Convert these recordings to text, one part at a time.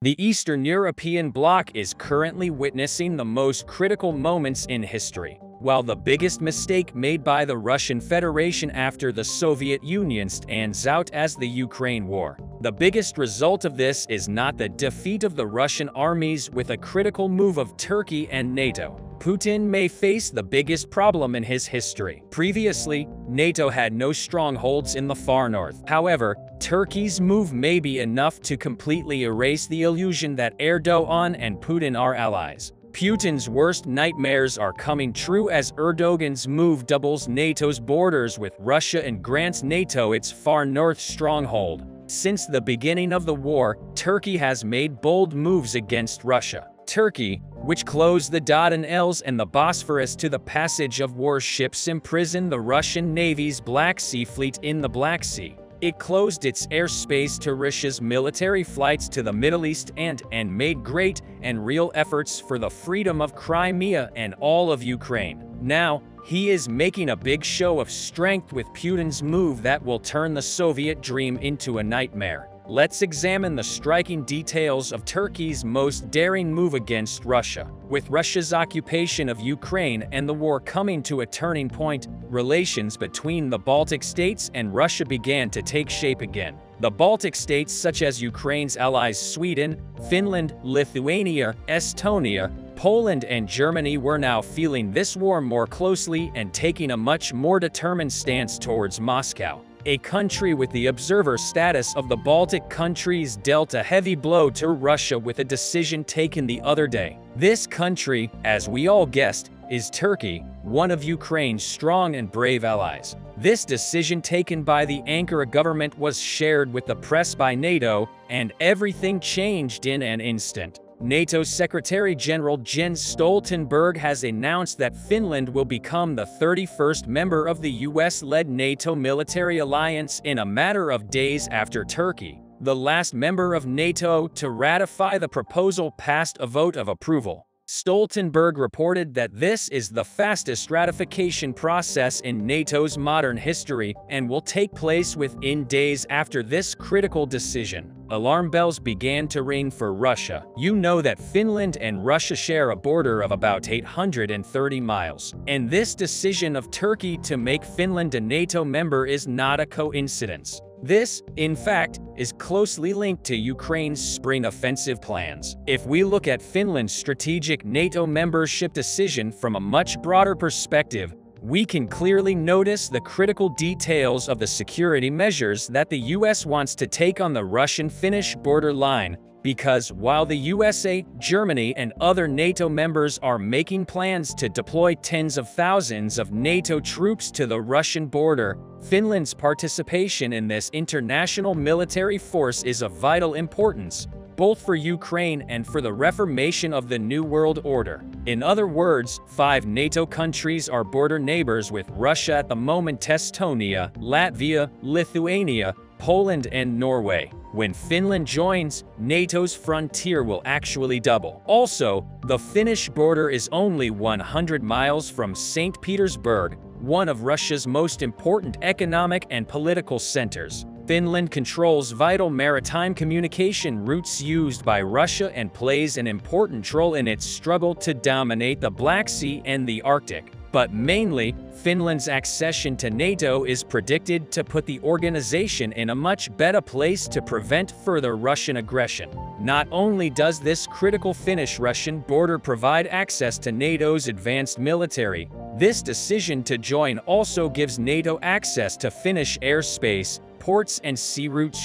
The Eastern European bloc is currently witnessing the most critical moments in history. While the biggest mistake made by the Russian Federation after the Soviet Union stands out as the Ukraine war. The biggest result of this is not the defeat of the Russian armies with a critical move of Turkey and NATO. Putin may face the biggest problem in his history. Previously, NATO had no strongholds in the far north. However, Turkey's move may be enough to completely erase the illusion that Erdogan and Putin are allies. Putin's worst nightmares are coming true as Erdogan's move doubles NATO's borders with Russia and grants NATO its far north stronghold. Since the beginning of the war, Turkey has made bold moves against Russia. Turkey, which closed the Dardanelles and the Bosphorus to the passage of warships, imprisoned the Russian Navy's Black Sea Fleet in the Black Sea. It closed its airspace to Russia's military flights to the Middle East and made great and real efforts for the freedom of Crimea and all of Ukraine. Now, he is making a big show of strength with Putin's move that will turn the Soviet dream into a nightmare. Let's examine the striking details of Turkey's most daring move against Russia. With Russia's occupation of Ukraine and the war coming to a turning point, relations between the Baltic states and Russia began to take shape again. The Baltic states, such as Ukraine's allies Sweden, Finland, Lithuania, Estonia, Poland and Germany, were now feeling this war more closely and taking a much more determined stance towards Moscow. A country with the observer status of the Baltic countries dealt a heavy blow to Russia with a decision taken the other day. This country, as we all guessed, is Turkey, one of Ukraine's strong and brave allies. This decision taken by the Ankara government was shared with the press by NATO, and everything changed in an instant. NATO Secretary General Jens Stoltenberg has announced that Finland will become the 31st member of the US-led NATO military alliance in a matter of days after Turkey, the last member of NATO to ratify the proposal, passed a vote of approval. Stoltenberg reported that this is the fastest ratification process in NATO's modern history and will take place within days after this critical decision. Alarm bells began to ring for Russia. You know that Finland and Russia share a border of about 830 miles. And this decision of Turkey to make Finland a NATO member is not a coincidence. This, in fact, is closely linked to Ukraine's spring offensive plans. If we look at Finland's strategic NATO membership decision from a much broader perspective, we can clearly notice the critical details of the security measures that the US wants to take on the Russian-Finnish border line, because while the USA, Germany, and other NATO members are making plans to deploy tens of thousands of NATO troops to the Russian border, Finland's participation in this international military force is of vital importance, both for Ukraine and for the reformation of the New World Order. In other words, 5 NATO countries are border neighbors with Russia at the moment: Estonia, Latvia, Lithuania, Poland, and Norway. When Finland joins, NATO's frontier will actually double. Also, the Finnish border is only 100 miles from St. Petersburg, one of Russia's most important economic and political centers. Finland controls vital maritime communication routes used by Russia and plays an important role in its struggle to dominate the Black Sea and the Arctic. But mainly, Finland's accession to NATO is predicted to put the organization in a much better place to prevent further Russian aggression. Not only does this critical Finnish-Russian border provide access to NATO's advanced military, this decision to join also gives NATO access to Finnish airspace, ports, and sea routes.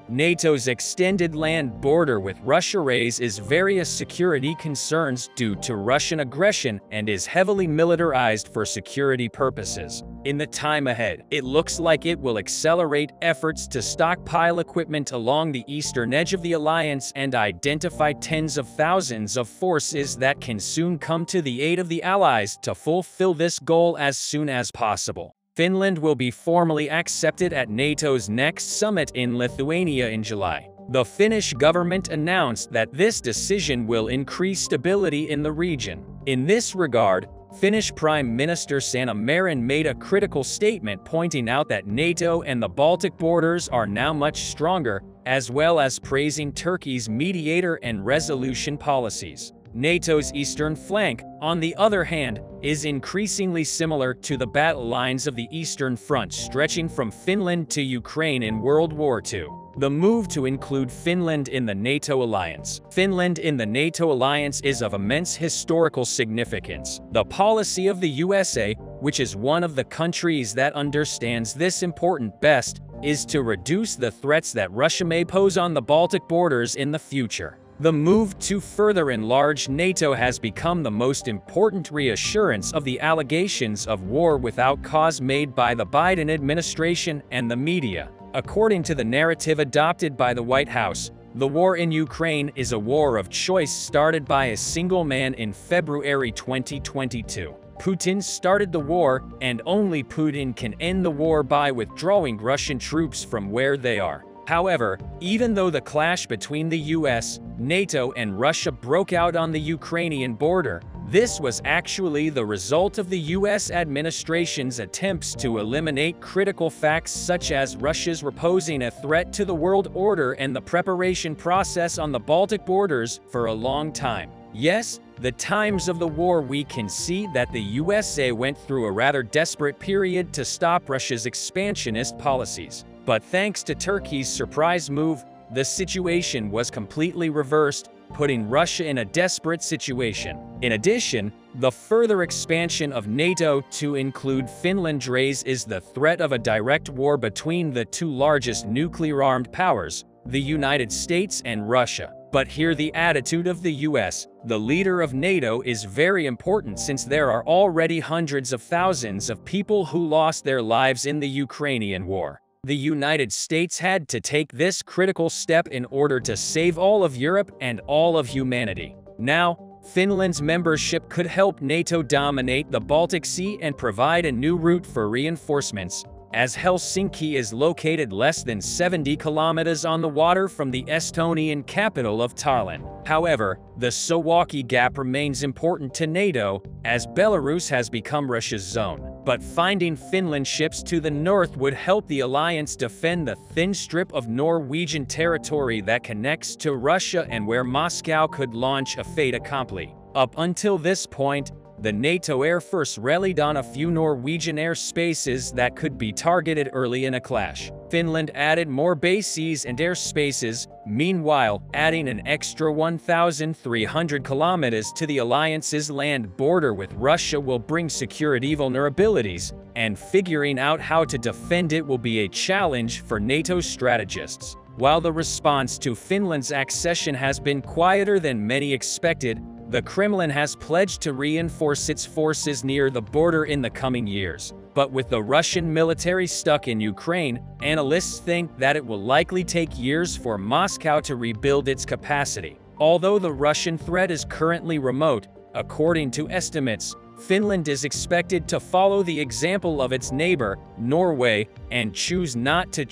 NATO's extended land border with Russia raises various security concerns due to Russian aggression and is heavily militarized for security purposes. In the time ahead, it looks like it will accelerate efforts to stockpile equipment along the eastern edge of the alliance and identify tens of thousands of forces that can soon come to the aid of the allies to fulfill this goal as soon as possible. Finland will be formally accepted at NATO's next summit in Lithuania in July. The Finnish government announced that this decision will increase stability in the region. In this regard, Finnish Prime Minister Sanna Marin made a critical statement pointing out that NATO and the Baltic borders are now much stronger, as well as praising Turkey's mediator and resolution policies. NATO's eastern flank, on the other hand, is increasingly similar to the battle lines of the Eastern Front stretching from Finland to Ukraine in World War II. The move to include Finland in the NATO alliance. Finland in the NATO alliance is of immense historical significance. The policy of the USA, which is one of the countries that understands this important best, is to reduce the threats that Russia may pose on the Baltic borders in the future. The move to further enlarge NATO has become the most important reassurance of the allegations of war without cause made by the Biden administration and the media. According to the narrative adopted by the White House, the war in Ukraine is a war of choice started by a single man in February 2022. Putin started the war, and only Putin can end the war by withdrawing Russian troops from where they are. However, even though the clash between the US, NATO, and Russia broke out on the Ukrainian border, this was actually the result of the US administration's attempts to eliminate critical facts such as Russia's posing a threat to the world order and the preparation process on the Baltic borders for a long time. Yes, the times of the war we can see that the USA went through a rather desperate period to stop Russia's expansionist policies. But thanks to Turkey's surprise move, the situation was completely reversed, putting Russia in a desperate situation. In addition, the further expansion of NATO to include Finland raises the threat of a direct war between the two largest nuclear-armed powers, the United States and Russia. But here the attitude of the US, the leader of NATO, is very important since there are already hundreds of thousands of people who lost their lives in the Ukrainian war. The United States had to take this critical step in order to save all of Europe and all of humanity. Now, Finland's membership could help NATO dominate the Baltic Sea and provide a new route for reinforcements, as Helsinki is located less than 70 kilometers on the water from the Estonian capital of Tallinn. However, the Suwałki Gap remains important to NATO, as Belarus has become Russia's zone. But finding Finland ships to the north would help the alliance defend the thin strip of Norwegian territory that connects to Russia and where Moscow could launch a fait accompli. Up until this point, the NATO Air Force relied on a few Norwegian airspaces that could be targeted early in a clash. Finland added more bases and airspaces, meanwhile adding an extra 1,300 kilometers to the alliance's land border with Russia will bring security vulnerabilities, and figuring out how to defend it will be a challenge for NATO strategists. While the response to Finland's accession has been quieter than many expected, the Kremlin has pledged to reinforce its forces near the border in the coming years. But with the Russian military stuck in Ukraine, analysts think that it will likely take years for Moscow to rebuild its capacity. Although the Russian threat is currently remote, according to estimates, Finland is expected to follow the example of its neighbor, Norway, and choose not to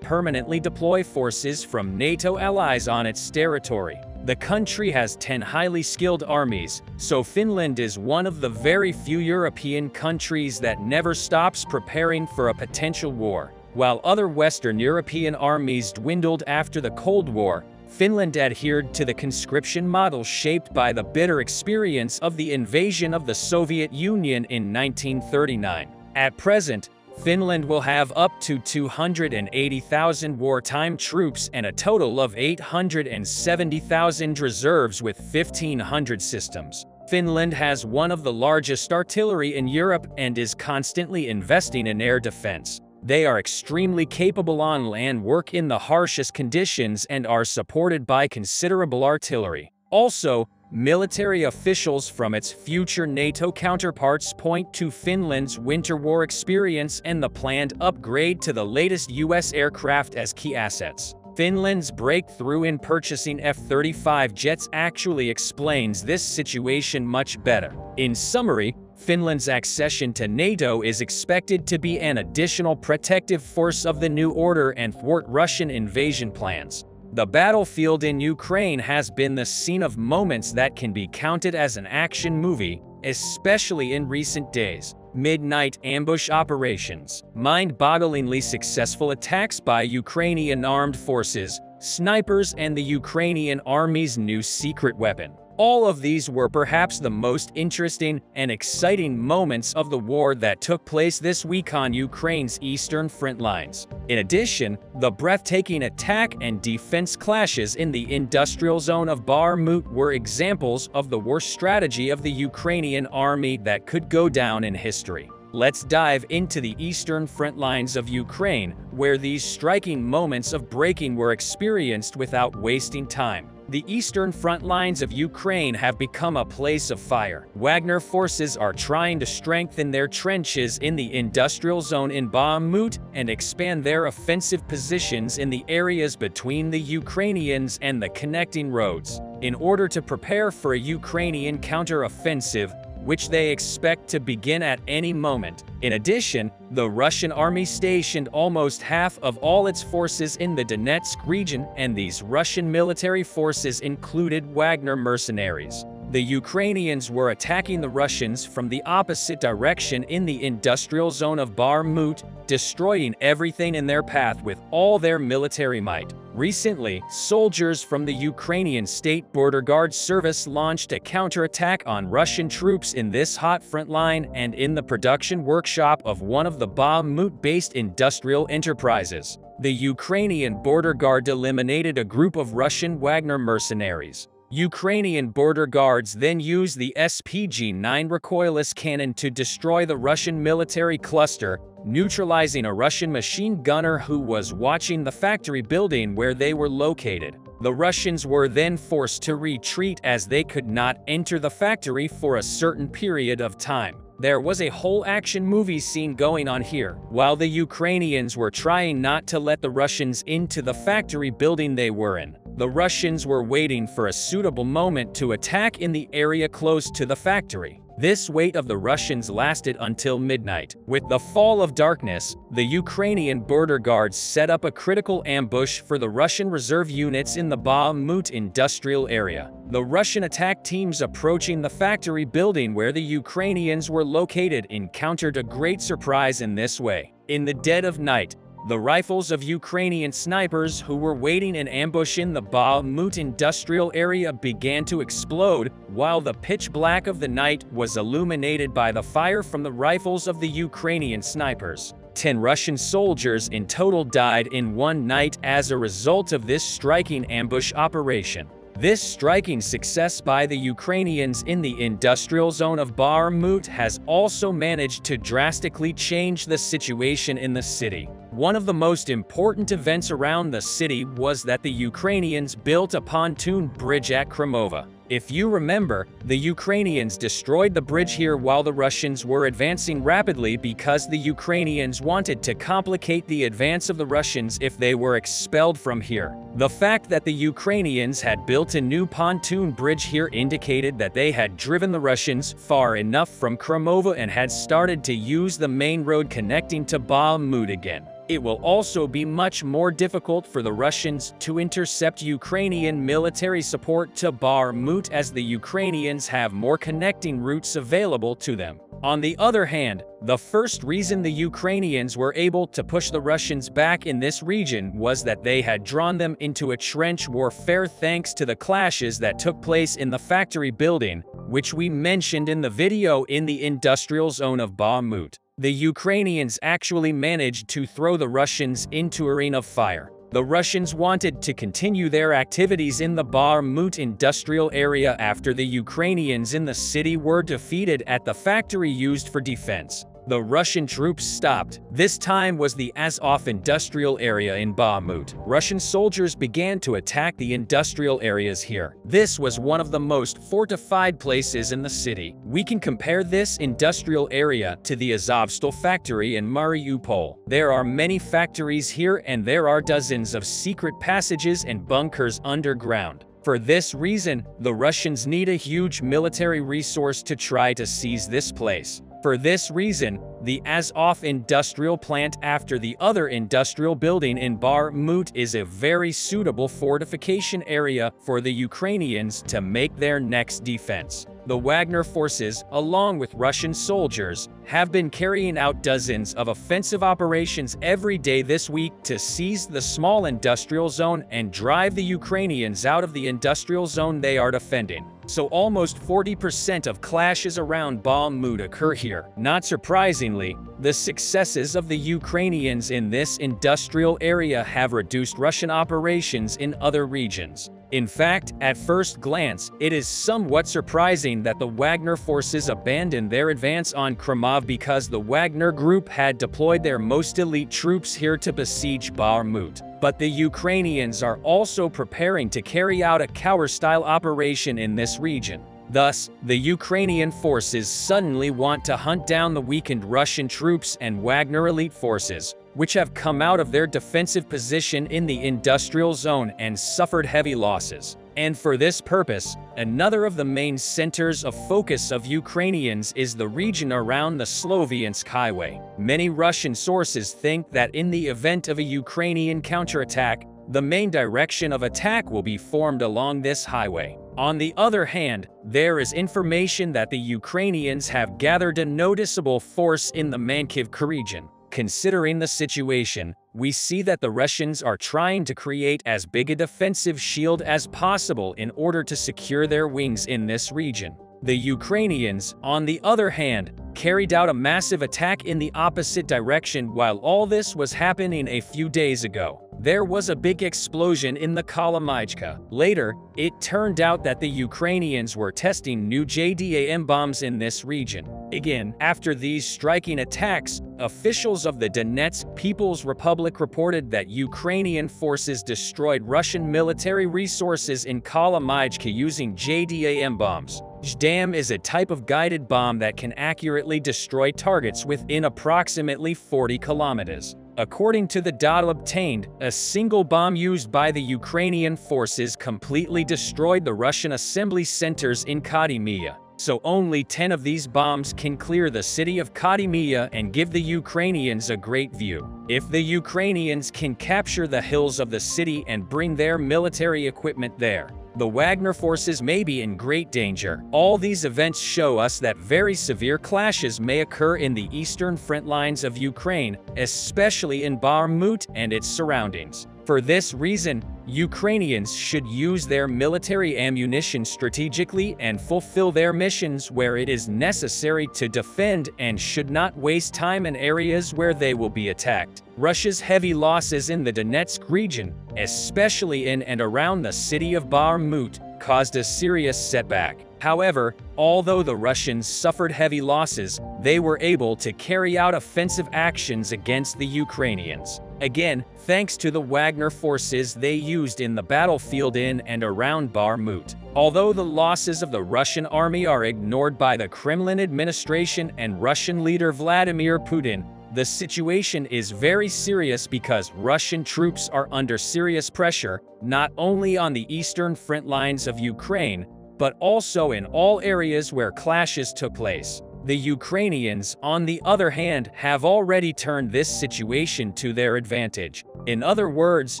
permanently deploy forces from NATO allies on its territory. The country has 10 highly skilled armies, so Finland is one of the very few European countries that never stops preparing for a potential war. While other Western European armies dwindled after the Cold War, Finland adhered to the conscription model shaped by the bitter experience of the invasion of the Soviet Union in 1939. At present, Finland will have up to 280,000 wartime troops and a total of 870,000 reserves with 1,500 systems. Finland has one of the largest artillery in Europe and is constantly investing in air defense. They are extremely capable on land work in the harshest conditions and are supported by considerable artillery. Also, military officials from its future NATO counterparts point to Finland's winter war experience and the planned upgrade to the latest US aircraft as key assets. Finland's breakthrough in purchasing F-35 jets actually explains this situation much better. In summary, Finland's accession to NATO is expected to be an additional protective force of the new order and thwart Russian invasion plans. The battlefield in Ukraine has been the scene of moments that can be counted as an action movie, especially in recent days. Midnight ambush operations, mind-bogglingly successful attacks by Ukrainian armed forces, snipers, and the Ukrainian army's new secret weapon. All of these were perhaps the most interesting and exciting moments of the war that took place this week on Ukraine's eastern front lines. In addition, the breathtaking attack and defense clashes in the industrial zone of Bakhmut were examples of the war strategy of the Ukrainian army that could go down in history. Let's dive into the eastern front lines of Ukraine, where these striking moments of breaking were experienced without wasting time. The eastern front lines of Ukraine have become a place of fire. Wagner forces are trying to strengthen their trenches in the industrial zone in Bakhmut and expand their offensive positions in the areas between the Ukrainians and the connecting roads, in order to prepare for a Ukrainian counter-offensive, which they expect to begin at any moment. In addition, the Russian army stationed almost half of all its forces in the Donetsk region, and these Russian military forces included Wagner mercenaries. The Ukrainians were attacking the Russians from the opposite direction in the industrial zone of Bakhmut, destroying everything in their path with all their military might. Recently, soldiers from the Ukrainian State Border Guard Service launched a counterattack on Russian troops in this hot front line and in the production workshop of one of the Bakhmut-based industrial enterprises. The Ukrainian Border Guard eliminated a group of Russian Wagner mercenaries. Ukrainian border guards then used the SPG-9 recoilless cannon to destroy the Russian military cluster, neutralizing a Russian machine gunner who was watching the factory building where they were located. The Russians were then forced to retreat as they could not enter the factory for a certain period of time. There was a whole action movie scene going on here. While the Ukrainians were trying not to let the Russians into the factory building they were in, the Russians were waiting for a suitable moment to attack in the area close to the factory. This wait of the Russians lasted until midnight. With the fall of darkness, the Ukrainian border guards set up a critical ambush for the Russian reserve units in the Bakhmut industrial area. The Russian attack teams approaching the factory building where the Ukrainians were located encountered a great surprise in this way. In the dead of night, the rifles of Ukrainian snipers who were waiting in ambush in the Bakhmut industrial area began to explode, while the pitch black of the night was illuminated by the fire from the rifles of the Ukrainian snipers. 10 Russian soldiers in total died in one night as a result of this striking ambush operation. This striking success by the Ukrainians in the industrial zone of Bakhmut has also managed to drastically change the situation in the city. One of the most important events around the city was that the Ukrainians built a pontoon bridge at Kremlin. If you remember, the Ukrainians destroyed the bridge here while the Russians were advancing rapidly because the Ukrainians wanted to complicate the advance of the Russians if they were expelled from here. The fact that the Ukrainians had built a new pontoon bridge here indicated that they had driven the Russians far enough from Kremlin and had started to use the main road connecting to Bakhmut again. It will also be much more difficult for the Russians to intercept Ukrainian military support to Bakhmut as the Ukrainians have more connecting routes available to them. On the other hand, the first reason the Ukrainians were able to push the Russians back in this region was that they had drawn them into a trench warfare thanks to the clashes that took place in the factory building, which we mentioned in the video in the industrial zone of Bakhmut. The Ukrainians actually managed to throw the Russians into a ring of fire. The Russians wanted to continue their activities in the Bakhmut industrial area after the Ukrainians in the city were defeated at the factory used for defense. The Russian troops stopped. This time was the Azov industrial area in Bakhmut. Russian soldiers began to attack the industrial areas here. This was one of the most fortified places in the city. We can compare this industrial area to the Azovstal factory in Mariupol. There are many factories here and there are dozens of secret passages and bunkers underground. For this reason, the Russians need a huge military resource to try to seize this place. For this reason, the Azov industrial plant after the other industrial building in Bakhmut is a very suitable fortification area for the Ukrainians to make their next defense. The Wagner forces, along with Russian soldiers, have been carrying out dozens of offensive operations every day this week to seize the small industrial zone and drive the Ukrainians out of the industrial zone they are defending. So almost 40% of clashes around Bakhmut occur here. Not surprisingly, the successes of the Ukrainians in this industrial area have reduced Russian operations in other regions. In fact, at first glance, it is somewhat surprising that the Wagner forces abandoned their advance on Kremlin because the Wagner group had deployed their most elite troops here to besiege Bakhmut. But the Ukrainians are also preparing to carry out a counter-style operation in this region. Thus, the Ukrainian forces suddenly want to hunt down the weakened Russian troops and Wagner elite forces, which have come out of their defensive position in the industrial zone and suffered heavy losses. And for this purpose, another of the main centers of focus of Ukrainians is the region around the Sloviansk Highway. Many Russian sources think that in the event of a Ukrainian counterattack, the main direction of attack will be formed along this highway. On the other hand, there is information that the Ukrainians have gathered a noticeable force in the Mankivka region. Considering the situation, we see that the Russians are trying to create as big a defensive shield as possible in order to secure their wings in this region. The Ukrainians, on the other hand, carried out a massive attack in the opposite direction while all this was happening a few days ago. There was a big explosion in the Kalamychka. Later, it turned out that the Ukrainians were testing new JDAM bombs in this region. Again, after these striking attacks, officials of the Donetsk People's Republic reported that Ukrainian forces destroyed Russian military resources in Kalamychka using JDAM bombs. JDAM is a type of guided bomb that can accurately destroy targets within approximately 40 kilometers. According to the data obtained, a single bomb used by the Ukrainian forces completely destroyed the Russian assembly centers in Kadymia. So only 10 of these bombs can clear the city of Kadymia and give the Ukrainians a great view. If the Ukrainians can capture the hills of the city and bring their military equipment there, the Wagner forces may be in great danger. All these events show us that very severe clashes may occur in the eastern front lines of Ukraine, especially in Bakhmut and its surroundings. For this reason, Ukrainians should use their military ammunition strategically and fulfill their missions where it is necessary to defend and should not waste time in areas where they will be attacked. Russia's heavy losses in the Donetsk region, especially in and around the city of Bakhmut, caused a serious setback. However, although the Russians suffered heavy losses, they were able to carry out offensive actions against the Ukrainians. Again, thanks to the Wagner forces they used in the battlefield in and around Bakhmut. Although the losses of the Russian army are ignored by the Kremlin administration and Russian leader Vladimir Putin, the situation is very serious because Russian troops are under serious pressure, not only on the eastern front lines of Ukraine, but also in all areas where clashes took place. The Ukrainians, on the other hand, have already turned this situation to their advantage. In other words,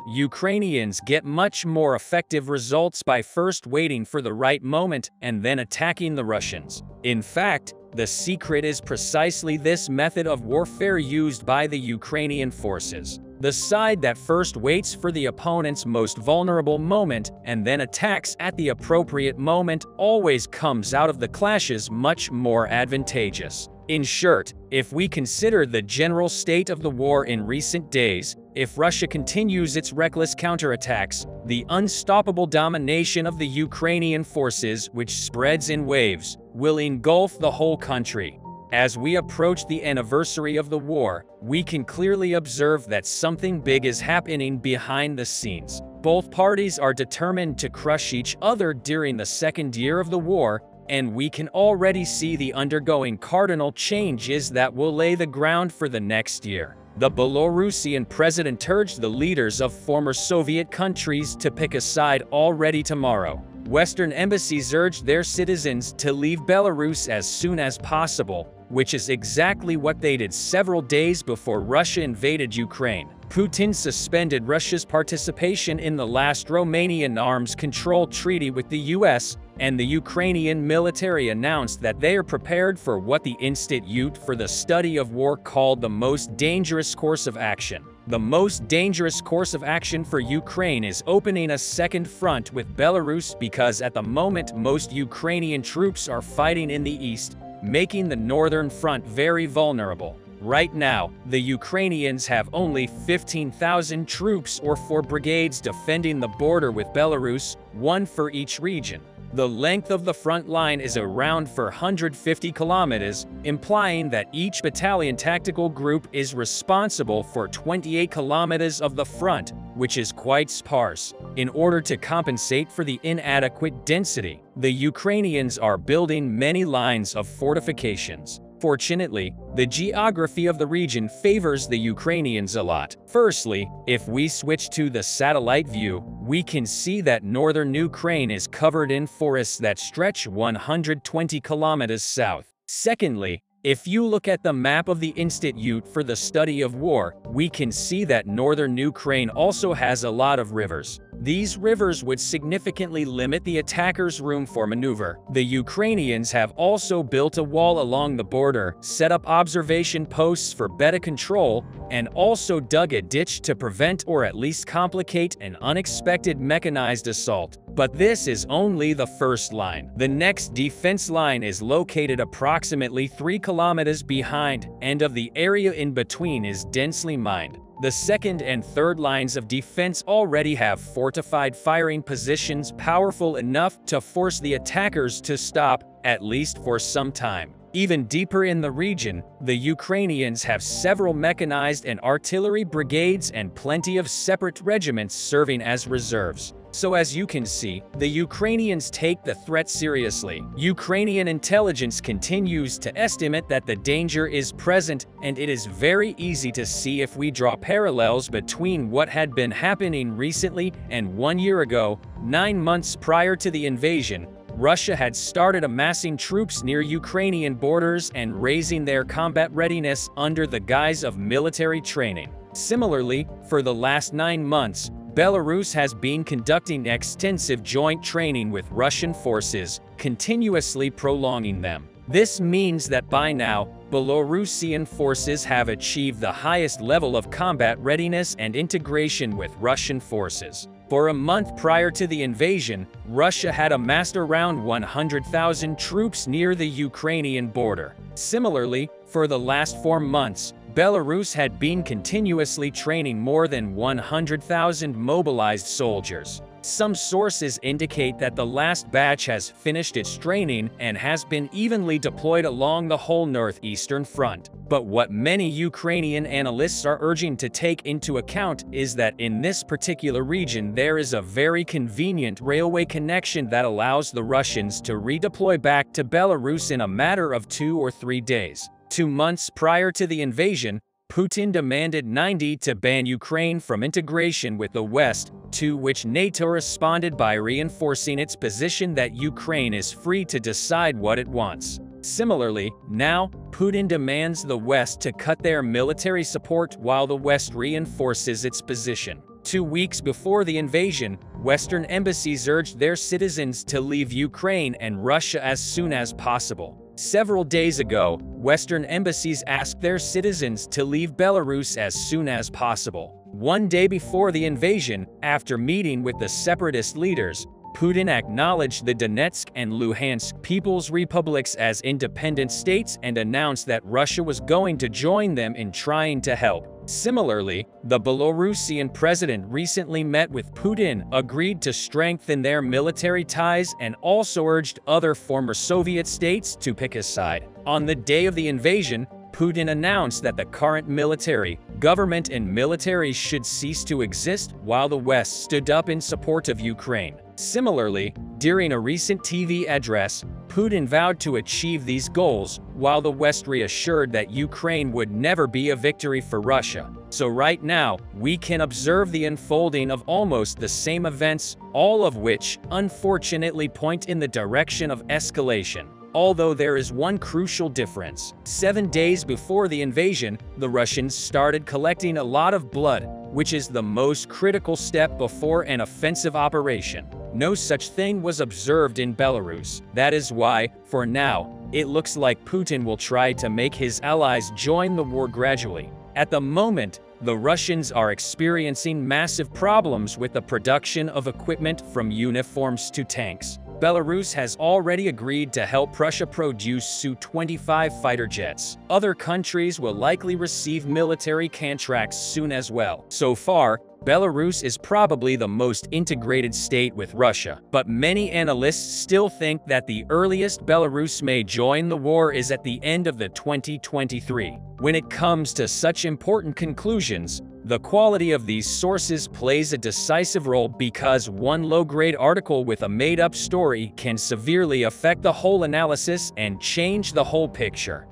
Ukrainians get much more effective results by first waiting for the right moment and then attacking the Russians. In fact, the secret is precisely this method of warfare used by the Ukrainian forces. The side that first waits for the opponent's most vulnerable moment and then attacks at the appropriate moment always comes out of the clashes much more advantageous. In short, if we consider the general state of the war in recent days, if Russia continues its reckless counterattacks, the unstoppable domination of the Ukrainian forces, which spreads in waves, will engulf the whole country. As we approach the anniversary of the war, we can clearly observe that something big is happening behind the scenes. Both parties are determined to crush each other during the second year of the war, and we can already see the undergoing cardinal changes that will lay the ground for the next year. The Belarusian president urged the leaders of former Soviet countries to pick a side already tomorrow. Western embassies urged their citizens to leave Belarus as soon as possible, which is exactly what they did several days before Russia invaded Ukraine. Putin suspended Russia's participation in the last Romanian arms control treaty with the US, and the Ukrainian military announced that they are prepared for what the Institute for the Study of War called the most dangerous course of action. The most dangerous course of action for Ukraine is opening a second front with Belarus because at the moment most Ukrainian troops are fighting in the east, making the northern front very vulnerable. Right now, the Ukrainians have only 15,000 troops or 4 brigades defending the border with Belarus, one for each region. The length of the front line is around 450 kilometers, implying that each battalion tactical group is responsible for 28 kilometers of the front, which is quite sparse. In order to compensate for the inadequate density, the Ukrainians are building many lines of fortifications. Fortunately, the geography of the region favors the Ukrainians a lot. Firstly, if we switch to the satellite view, we can see that northern Ukraine is covered in forests that stretch 120 kilometers south. Secondly, if you look at the map of the Institute for the Study of War, we can see that northern Ukraine also has a lot of rivers. These rivers would significantly limit the attackers' room for maneuver. The Ukrainians have also built a wall along the border, set up observation posts for better control, and also dug a ditch to prevent or at least complicate an unexpected mechanized assault. But this is only the first line. The next defense line is located approximately 3 kilometers behind, and of the area in between is densely mined. The second and third lines of defense already have fortified firing positions powerful enough to force the attackers to stop, at least for some time. Even deeper in the region, the Ukrainians have several mechanized and artillery brigades and plenty of separate regiments serving as reserves. So as you can see, the Ukrainians take the threat seriously. Ukrainian intelligence continues to estimate that the danger is present, and it is very easy to see if we draw parallels between what had been happening recently and 1 year ago, 9 months prior to the invasion. Russia had started amassing troops near Ukrainian borders and raising their combat readiness under the guise of military training. Similarly, for the last 9 months, Belarus has been conducting extensive joint training with Russian forces, continuously prolonging them. This means that by now, Belarusian forces have achieved the highest level of combat readiness and integration with Russian forces. For a month prior to the invasion, Russia had amassed around 100,000 troops near the Ukrainian border. Similarly, for the last 4 months, Belarus had been continuously training more than 100,000 mobilized soldiers. Some sources indicate that the last batch has finished its training and has been evenly deployed along the whole northeastern front. But what many Ukrainian analysts are urging to take into account is that in this particular region there is a very convenient railway connection that allows the Russians to redeploy back to Belarus in a matter of 2 or 3 days. 2 months prior to the invasion, Putin demanded 90 to ban Ukraine from integration with the West, to which NATO responded by reinforcing its position that Ukraine is free to decide what it wants. Similarly, now, Putin demands the West to cut their military support while the West reinforces its position. 2 weeks before the invasion, Western embassies urged their citizens to leave Ukraine and Russia as soon as possible. Several days ago, Western embassies asked their citizens to leave Belarus as soon as possible. 1 day before the invasion, after meeting with the separatist leaders, Putin acknowledged the Donetsk and Luhansk People's Republics as independent states and announced that Russia was going to join them in trying to help. Similarly, the Belarusian president recently met with Putin, agreed to strengthen their military ties, and also urged other former Soviet states to pick a side. On the day of the invasion, Putin announced that the current military, government and military should cease to exist while the West stood up in support of Ukraine. Similarly, during a recent TV address, Putin vowed to achieve these goals, while the West reassured that Ukraine would never be a victory for Russia. So right now, we can observe the unfolding of almost the same events, all of which, unfortunately, point in the direction of escalation. Although there is one crucial difference. 7 days before the invasion, the Russians started collecting a lot of blood, which is the most critical step before an offensive operation. No such thing was observed in Belarus. That is why, for now, it looks like Putin will try to make his allies join the war gradually. At the moment, the Russians are experiencing massive problems with the production of equipment from uniforms to tanks. Belarus has already agreed to help Russia produce Su-25 fighter jets. Other countries will likely receive military contracts soon as well. So far, Belarus is probably the most integrated state with Russia, but many analysts still think that the earliest Belarus may join the war is at the end of 2023. When it comes to such important conclusions, the quality of these sources plays a decisive role because one low-grade article with a made-up story can severely affect the whole analysis and change the whole picture.